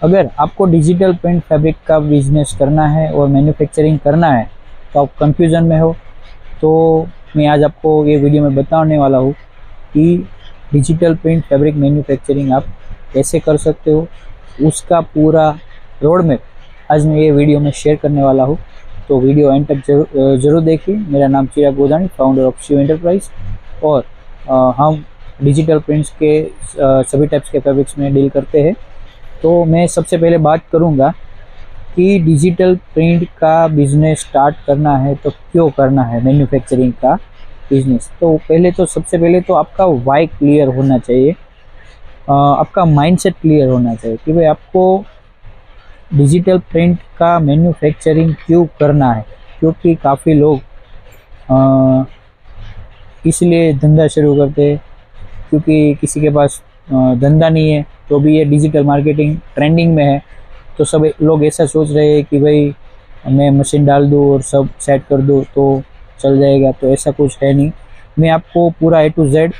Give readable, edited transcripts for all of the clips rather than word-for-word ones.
अगर आपको digital print fabric का बिजनेस करना है और मैन्युफैक्चरिंग करना है तो आप कंफ्यूजन में हो, तो मैं आज आपको ये वीडियो में बताने वाला हूँ कि डिजिटल प्रिंट फैब्रिक मैन्युफैक्चरिंग आप कैसे कर सकते हो, उसका पूरा रोड मैप आज मैं ये वीडियो में शेयर करने वाला हूँ। तो वीडियो एंड तक जरूर देखिए। मेरा नाम चिराग गोदानी, फाउंडर ऑफ शिव एंटरप्राइज, और हम डिजिटल प्रिंट्स के सभी टाइप्स के फैब्रिक्स में डील करते हैं। तो मैं सबसे पहले बात करूंगा कि डिजिटल प्रिंट का बिजनेस स्टार्ट करना है तो क्यों करना है मैन्युफैक्चरिंग का बिजनेस। तो सबसे पहले तो आपका वाई क्लियर होना चाहिए, आपका माइंडसेट क्लियर होना चाहिए कि भाई आपको डिजिटल प्रिंट का मैन्युफैक्चरिंग क्यों करना है। क्योंकि काफ़ी लोग इसलिए धंधा शुरू करते हैं क्योंकि किसी के पास धंधा नहीं है, तो भी ये डिजिटल मार्केटिंग ट्रेंडिंग में है, तो सब लोग ऐसा सोच रहे हैं कि भाई मैं मशीन डाल दूँ और सब सेट कर दूँ तो चल जाएगा। तो ऐसा कुछ है नहीं। मैं आपको पूरा A to Z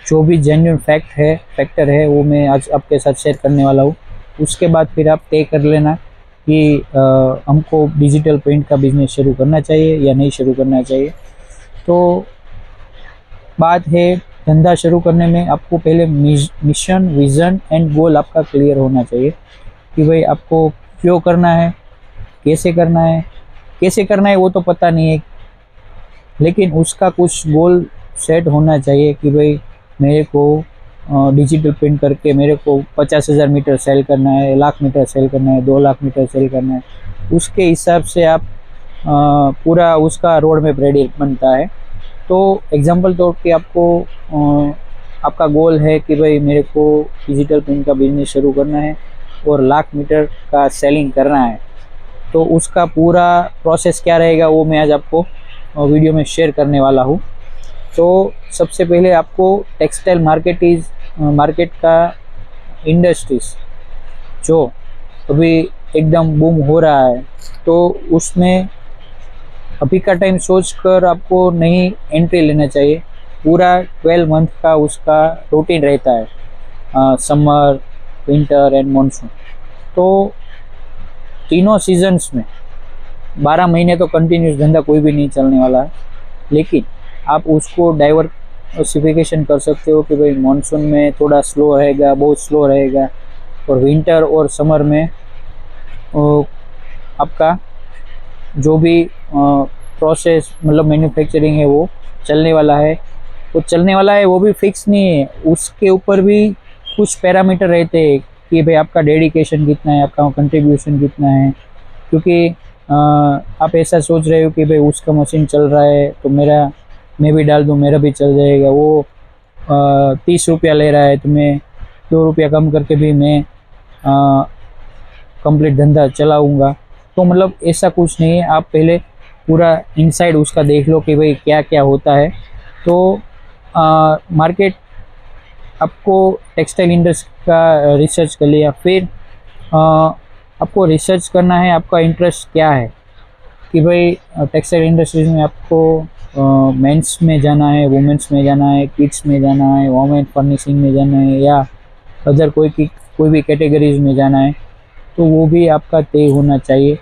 जो भी जेन्युइन फैक्टर है वो मैं आज आपके साथ शेयर करने वाला हूँ। उसके बाद फिर आप तय कर लेना कि हमको डिजिटल प्रिंट का बिजनेस शुरू करना चाहिए या नहीं शुरू करना चाहिए। तो बात है, धंधा शुरू करने में आपको पहले मिशन, विज़न एंड गोल आपका क्लियर होना चाहिए कि भाई आपको क्यों करना है, कैसे करना है। कैसे करना है वो तो पता नहीं है, लेकिन उसका कुछ गोल सेट होना चाहिए कि भाई मेरे को डिजिटल प्रिंट करके मेरे को 50,000 मीटर सेल करना है, 1,00,000 मीटर सेल करना है, 2,00,000 मीटर सेल करना है। उसके हिसाब से आप पूरा उसका रोड मैप रेडी बनता है। तो एग्जांपल तौर पे आपको आपका गोल है कि भाई मेरे को डिजिटल प्रिंट का बिजनेस शुरू करना है और 1,00,000 मीटर का सेलिंग करना है, तो उसका पूरा प्रोसेस क्या रहेगा वो मैं आज आपको वीडियो में शेयर करने वाला हूँ। तो सबसे पहले आपको टेक्सटाइल मार्केट का इंडस्ट्रीज जो अभी एकदम बूम हो रहा है, तो उसमें अभी का टाइम सोचकर आपको नहीं एंट्री लेना चाहिए। पूरा 12 मंथ का उसका रूटीन रहता है, समर, विंटर एंड मॉनसून। तो तीनों सीजन्स में 12 महीने तो कंटिन्यूस धंधा कोई भी नहीं चलने वाला है, लेकिन आप उसको डाइवर्सिफिकेशन कर सकते हो कि भाई मॉनसून में थोड़ा स्लो रहेगा, बहुत स्लो रहेगा, और विंटर और समर में आपका जो भी प्रोसेस मतलब मैन्युफैक्चरिंग है वो चलने वाला है। वो चलने वाला है, वो भी फिक्स नहीं है, उसके ऊपर भी कुछ पैरामीटर रहते हैं कि भाई आपका डेडिकेशन कितना है, आपका कंट्रीब्यूशन कितना है। क्योंकि आप ऐसा सोच रहे हो कि भाई उसका मशीन चल रहा है तो मैं भी डाल दूँ, मेरा भी चल जाएगा। वो 30 रुपया ले रहा है तो मैं 2 रुपया कम करके भी मैं कंप्लीट धंधा चलाऊँगा। तो मतलब ऐसा कुछ नहीं है। आप पहले पूरा इनसाइड उसका देख लो कि भाई क्या क्या होता है। तो मार्केट आपको टेक्सटाइल इंडस्ट्री का रिसर्च कर लिया, फिर आपको रिसर्च करना है आपका इंटरेस्ट क्या है कि भाई टेक्सटाइल इंडस्ट्रीज में आपको मेंस में जाना है, वुमेंस में जाना है, किड्स में जाना है, वोमेन फर्निशिंग में जाना है, या अदर कोई भी कैटेगरीज में जाना है। तो वो भी आपका तय होना चाहिए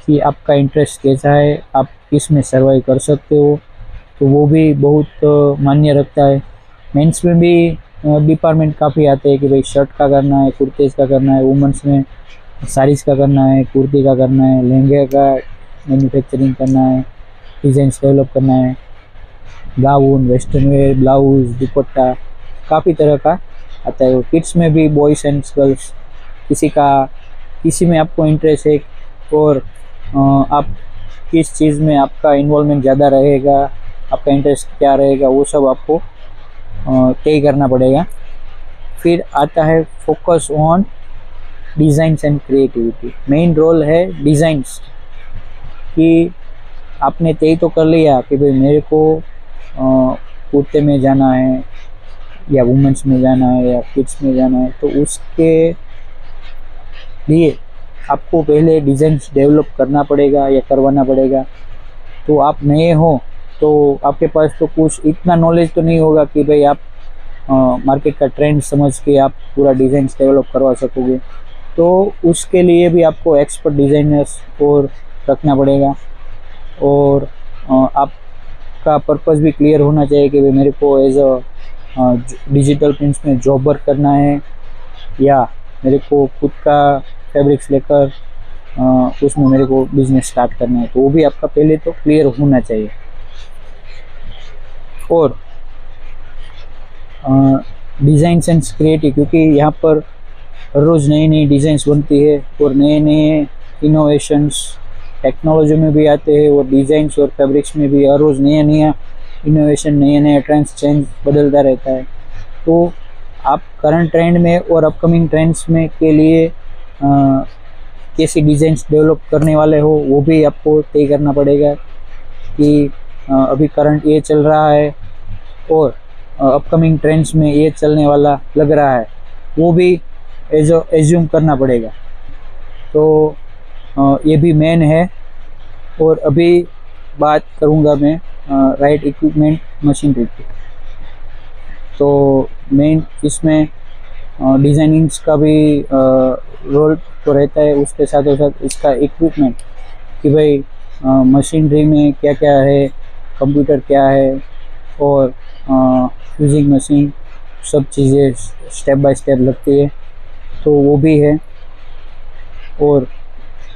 कि आपका इंटरेस्ट कैसा है, आप किस में सर्वाइव कर सकते हो। तो वो भी बहुत मान्य रखता है। मेंस में भी डिपार्टमेंट काफ़ी आते हैं कि भाई शर्ट का करना है, कुर्तेज़ का करना है, वुमेंस में साड़ीज़ का करना है, कुर्ती का करना है, लहंगे का मैन्युफैक्चरिंग करना है, डिज़ाइंस डेवलप करना है, गाउन, वेस्टर्न वेयर, ब्लाउज, दुपट्टा, काफ़ी तरह का आता है। किड्स में भी बॉयज़ एंड गर्ल्स, किसी में आपको इंटरेस्ट है और आप किस चीज़ में आपका इन्वॉल्वमेंट ज़्यादा रहेगा, आपका इंटरेस्ट क्या रहेगा, वो सब आपको तय करना पड़ेगा। फिर आता है focus on designs and creativity. Main role है डिज़ाइंस कि आपने तय तो कर लिया कि भाई मेरे को कुर्ते में जाना है या वुमेंस में जाना है या किड्स में जाना है, तो उसके लिए आपको पहले डिज़ाइंस डेवलप करना पड़ेगा या करवाना पड़ेगा। तो आप नए हो तो आपके पास तो कुछ इतना नॉलेज तो नहीं होगा कि भाई आप मार्केट का ट्रेंड समझ के आप पूरा डिज़ाइंस डेवलप करवा सकोगे। तो उसके लिए भी आपको एक्सपर्ट डिज़ाइनर्स और रखना पड़ेगा। और आपका पर्पस भी क्लियर होना चाहिए कि भाई मेरे को एज अ डिजिटल प्रिंट्स में जॉब वर्क करना है या मेरे को खुद का फैब्रिक्स लेकर उसमें मेरे को बिजनेस स्टार्ट करना है। तो वो भी आपका पहले तो क्लियर होना चाहिए। और डिज़ाइन सेंस क्रिएटिव, क्योंकि यहाँ पर हर रोज़ नई नई डिज़ाइंस बनती है और नए नए इनोवेशंस टेक्नोलॉजी में भी आते हैं और डिज़ाइंस और फैब्रिक्स में भी हर रोज़ नया नया इनोवेशन, नए नए ट्रेंड्स चेंज बदलता रहता है। तो आप करंट ट्रेंड में और अपकमिंग ट्रेंड्स में के लिए कैसी डिज़ाइंस डेवलप करने वाले हो वो भी आपको तय करना पड़ेगा कि अभी करंट ये चल रहा है और अपकमिंग ट्रेंड्स में ये चलने वाला लग रहा है, वो भी एज्यूम करना पड़ेगा। तो ये भी मेन है। और अभी बात करूँगा मैं राइट इक्विपमेंट मशीनरी की। तो मेन इसमें डिज़ाइनिंग्स का भी रोल तो रहता है, उसके साथ साथ इसका इक्विपमेंट कि भाई मशीनरी में क्या क्या है, कंप्यूटर क्या है और फ्यूजिंग मशीन, सब चीज़ें स्टेप बाय स्टेप लगती है, तो वो भी है। और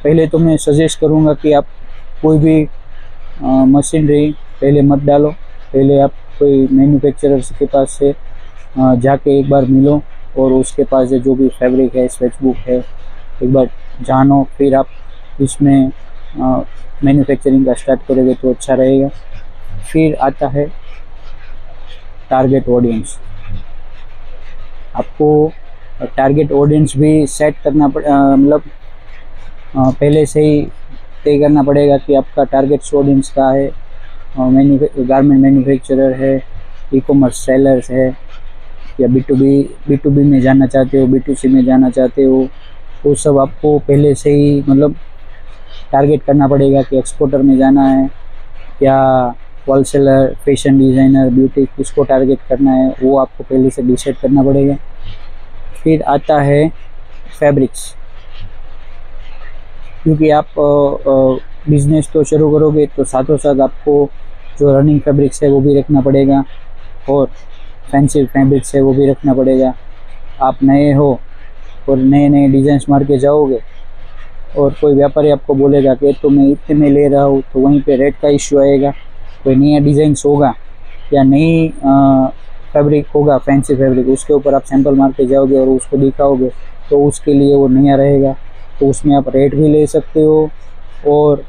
पहले तो मैं सजेस्ट करूँगा कि आप कोई भी मशीनरी पहले मत डालो, पहले आप कोई मैन्युफैक्चरर्स के पास से जाके एक बार मिलो और उसके पास जो भी फैब्रिक है, स्केच बुक है, एक बार जानो, फिर आप इसमें मैन्युफैक्चरिंग का स्टार्ट करोगे तो अच्छा रहेगा। फिर आता है टारगेट ऑडियंस। आपको टारगेट ऑडियंस भी सेट करना मतलब पहले से ही तय करना पड़ेगा कि आपका टारगेट ऑडियंस का है, गारमेंट मैन्युफैक्चरर है, ई कॉमर्स सेलर्स है, या B2B में जाना चाहते हो, B2C में जाना चाहते हो, वो सब आपको पहले से ही मतलब टारगेट करना पड़ेगा कि एक्सपोर्टर में जाना है या होलसेलर, फैशन डिज़ाइनर, ब्यूटी, किसको टारगेट करना है वो आपको पहले से डिसाइड करना पड़ेगा। फिर आता है फैब्रिक्स, क्योंकि आप बिज़नेस तो शुरू करोगे तो साथों साथ आपको जो रनिंग फैब्रिक्स है वो भी रखना पड़ेगा और फैंसी फैब्रिक्स है वो भी रखना पड़ेगा। आप नए हो और नए नए डिज़ाइंस मार के जाओगे और कोई व्यापारी आपको बोलेगा कि तो मैं इतने में ले रहा हूँ, तो वहीं पे रेट का इश्यू आएगा। कोई नया डिज़ाइंस होगा या नई फैब्रिक होगा, फैंसी फैब्रिक, उसके ऊपर आप सैंपल मार के जाओगे और उसको दिखाओगे तो उसके लिए वो नया रहेगा, तो उसमें आप रेट भी ले सकते हो और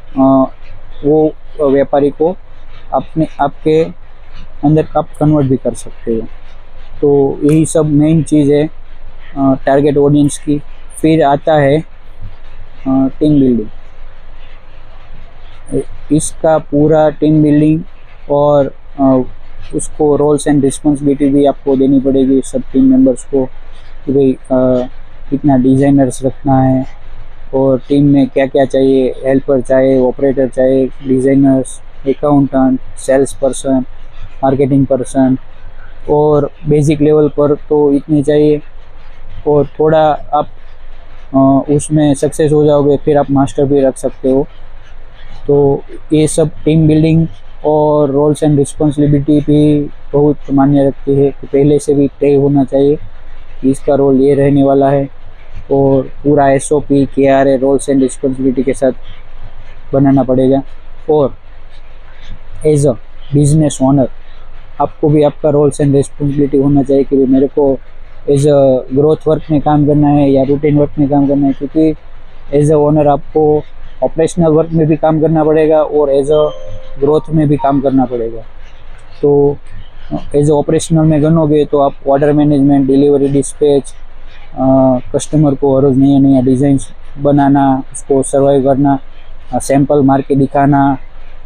वो व्यापारी को आपके अंदर आप कन्वर्ट भी कर सकते हो। तो यही सब मेन चीज़ है टारगेट ऑडियंस की। फिर आता है टीम बिल्डिंग। इसका पूरा टीम बिल्डिंग और उसको रोल्स एंड रिस्पॉन्सिबिलिटी भी आपको देनी पड़ेगी सब टीम मेंबर्स को कि भाई कितना डिज़ाइनर्स रखना है और टीम में क्या क्या चाहिए, हेल्पर चाहिए, ऑपरेटर चाहिए, designers, accountant, sales person, marketing person, और बेसिक लेवल पर तो इतने चाहिए। और थोड़ा आप उसमें सक्सेस हो जाओगे फिर आप मास्टर भी रख सकते हो। तो ये सब टीम बिल्डिंग और रोल्स एंड रिस्पॉन्सिबिलिटी भी बहुत मान्य रखती है कि पहले से भी तय होना चाहिए कि इसका रोल ये रहने वाला है और पूरा SOP KRA roles and responsibility के साथ बनाना पड़ेगा। और एज अ बिजनेस ओनर आपको भी आपका रोल्स एंड रिस्पॉन्सिबिलिटी होना चाहिए कि मेरे को एज अ ग्रोथ वर्क में काम करना है या रूटीन वर्क में काम करना है, क्योंकि एज अ ओनर आपको ऑपरेशनल वर्क में भी काम करना पड़ेगा और एज अ ग्रोथ में भी काम करना पड़ेगा। तो एज अ ऑपरेशनल में गनोगे तो आप order management, delivery, dispatch, customer को हर रोज़ नया नया डिज़ाइंस बनाना, उसको सर्वाइव करना, सैंपल मार के दिखाना,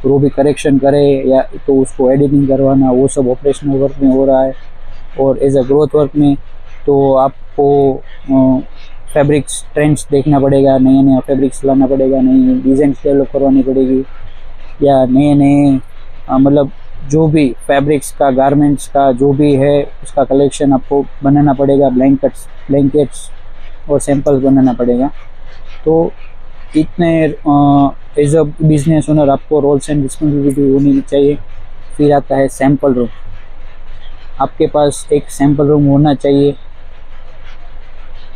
वो भी करेक्शन करे या तो उसको एडिटिंग करवाना, वो सब ऑपरेशनल वर्क में हो रहा है। और एज अ ग्रोथ वर्क में तो आपको फैब्रिक्स ट्रेंड्स देखना पड़ेगा, नया नया फैब्रिक्स लाना पड़ेगा, नई डिज़ाइंस डेवलप करवानी पड़ेगी या नए नए मतलब जो भी फैब्रिक्स का, गारमेंट्स का जो भी है उसका कलेक्शन आपको बनाना पड़ेगा। ब्लैंकेट्स और सैंपल्स बनाना पड़ेगा। तो इतने एज अ बिजनेस ओनर आपको रोल्स एंड रिस्पॉन्सिबिलिटी होनी चाहिए। फिर आता है सैंपल रूम। आपके पास एक सैंपल रूम होना चाहिए,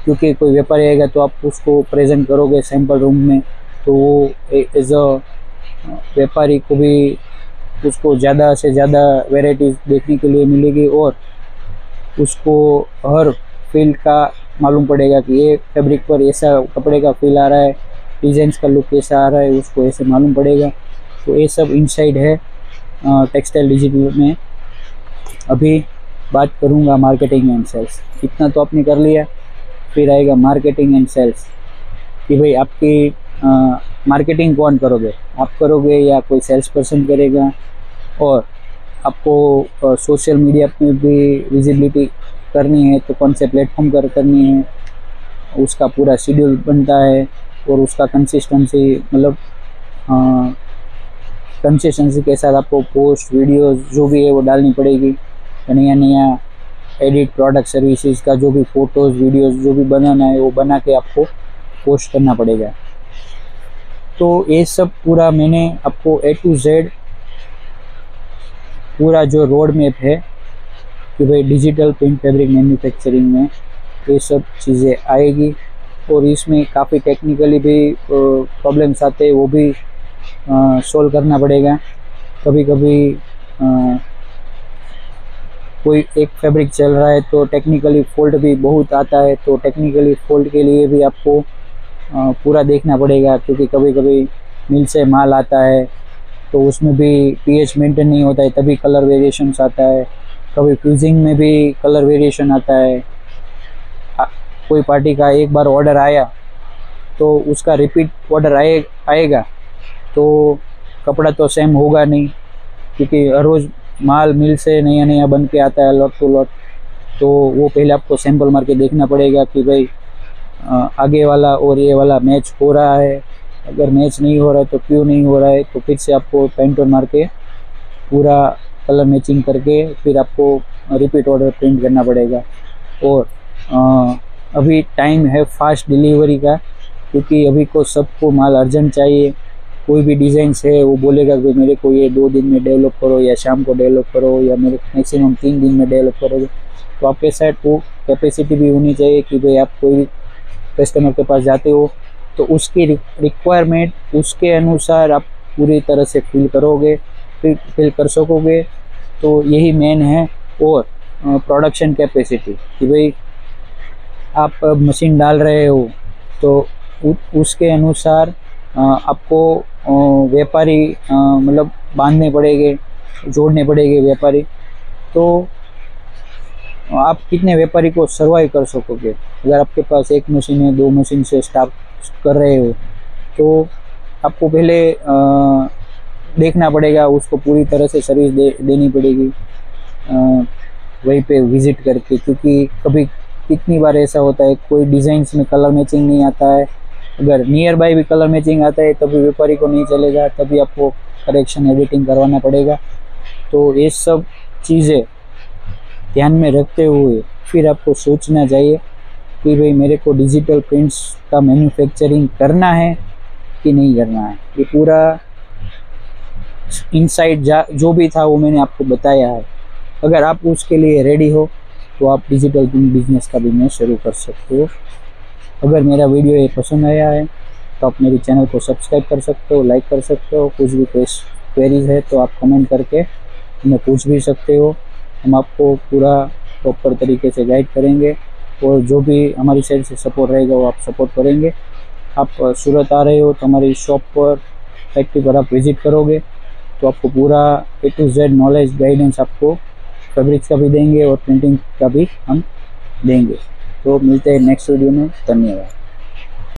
क्योंकि कोई व्यापारी आएगा तो आप उसको प्रेजेंट करोगे सैंपल रूम में, तो वो एज अ व्यापारी को भी उसको ज़्यादा से ज़्यादा वैरायटीज़ देखने के लिए मिलेगी और उसको हर फील्ड का मालूम पड़ेगा कि ये फैब्रिक पर ऐसा कपड़े का फील आ रहा है, डिज़ाइंस का लुक कैसा आ रहा है, उसको ऐसे मालूम पड़ेगा। तो ये सब इनसाइड है टेक्सटाइल डिजिटल में। अभी बात करूँगा मार्केटिंग एंड सेल्स। इतना तो आपने कर लिया, फिर आएगा मार्केटिंग एंड सेल्स कि भाई आपकी मार्केटिंग कौन करोगे, आप करोगे या कोई सेल्स पर्सन करेगा। और आपको सोशल मीडिया पे भी विजिबिलिटी करनी है तो कौन से प्लेटफॉर्म पर करनी है, उसका पूरा शेड्यूल बनता है और उसका कंसिस्टेंसी मतलब कंसिस्टेंसी के साथ आपको पोस्ट वीडियोस जो भी है वो डालनी पड़ेगी। नया नया एडिट प्रोडक्ट सर्विसेज का जो भी फ़ोटोज़ वीडियोस जो भी बनाना है वो बना के आपको पोस्ट करना पड़ेगा। तो ये सब पूरा मैंने आपको A to Z पूरा जो रोड मैप है कि भाई डिजिटल प्रिंट फैब्रिक मैन्युफैक्चरिंग में ये सब चीज़ें आएगी। और इसमें काफ़ी टेक्निकली भी प्रॉब्लम्स आते हैं, वो भी सोल्व करना पड़ेगा। कभी कभी कोई एक फैब्रिक चल रहा है तो टेक्निकली फॉल्ट भी बहुत आता है, तो टेक्निकली फॉल्ट के लिए भी आपको पूरा देखना पड़ेगा, क्योंकि कभी कभी मिल से माल आता है तो उसमें भी pH मेंटेन नहीं होता है, तभी कलर वेरिएशंस आता है। कभी फ्यूजिंग में भी कलर वेरिएशन आता है। कोई पार्टी का एक बार ऑर्डर आया तो उसका रिपीट ऑर्डर आएगा तो कपड़ा तो सेम होगा नहीं, क्योंकि हर रोज़ माल मिल से नया नया बन के आता है लॉट टू लॉट। तो वो पहले आपको सैंपल मार के देखना पड़ेगा कि भाई आगे वाला और ये वाला मैच हो रहा है। अगर मैच नहीं हो रहा है तो क्यों नहीं हो रहा है, तो फिर से आपको पेंटर मार के पूरा कलर मैचिंग करके फिर आपको रिपीट ऑर्डर प्रिंट करना पड़ेगा। और अभी टाइम है फास्ट डिलीवरी का, क्योंकि अभी को सबको माल अर्जेंट चाहिए। कोई भी डिज़ाइंस है वो बोलेगा कि मेरे को ये 2 दिन में डेवलप करो या शाम को डेवलप करो या मेरे मैक्सिमम 3 दिन में डेवलप करोगे। तो आपके साइड वो कैपेसिटी भी होनी चाहिए कि भाई आप कोई कस्टमर के पास जाते हो तो उसकी रिक्वायरमेंट उसके अनुसार आप पूरी तरह से फिल कर सकोगे। तो यही मेन है। और प्रोडक्शन कैपेसिटी कि भाई आप मशीन डाल रहे हो तो उसके अनुसार आपको व्यापारी मतलब बांधने पड़ेंगे, जोड़ने पड़ेंगे व्यापारी। तो आप कितने व्यापारी को सर्वाइव कर सकोगे। अगर आपके पास 1 मशीन है, 2 मशीन से स्टार्ट कर रहे हो तो आपको पहले देखना पड़ेगा, उसको पूरी तरह से सर्विस देनी पड़ेगी वहीं पे विज़िट करके। क्योंकि कभी कितनी बार ऐसा होता है कोई डिज़ाइंस में कलर मैचिंग नहीं आता है, अगर नियर बाय भी कलर मैचिंग आता है तभी व्यापारी को नहीं चलेगा, तभी आपको करेक्शन एडिटिंग करवाना पड़ेगा। तो ये सब चीज़ें ध्यान में रखते हुए फिर आपको सोचना चाहिए कि भाई मेरे को डिजिटल प्रिंट्स का मैन्युफैक्चरिंग करना है कि नहीं करना है। ये पूरा इनसाइड जो भी था वो मैंने आपको बताया है। अगर आप उसके लिए रेडी हो तो आप डिजिटल प्रिंट बिजनेस का बिजनेस शुरू कर सकते हो। अगर मेरा वीडियो ये पसंद आया है तो आप मेरे चैनल को सब्सक्राइब कर सकते हो, लाइक कर सकते हो। कुछ भी क्वेरीज है तो आप कमेंट करके हमें पूछ भी सकते हो। हम आपको पूरा प्रॉपर तरीके से गाइड करेंगे और जो भी हमारी साइड से सपोर्ट रहेगा वो आप सपोर्ट करेंगे। आप सूरत आ रहे हो तो हमारी शॉप पर फैक्ट्री पर आप विज़िट करोगे तो आपको पूरा A to Z knowledge guidance आपको फैब्रिक्स का भी देंगे और प्रिंटिंग का भी हम देंगे। तो मिलते हैं नेक्स्ट वीडियो में। धन्यवाद।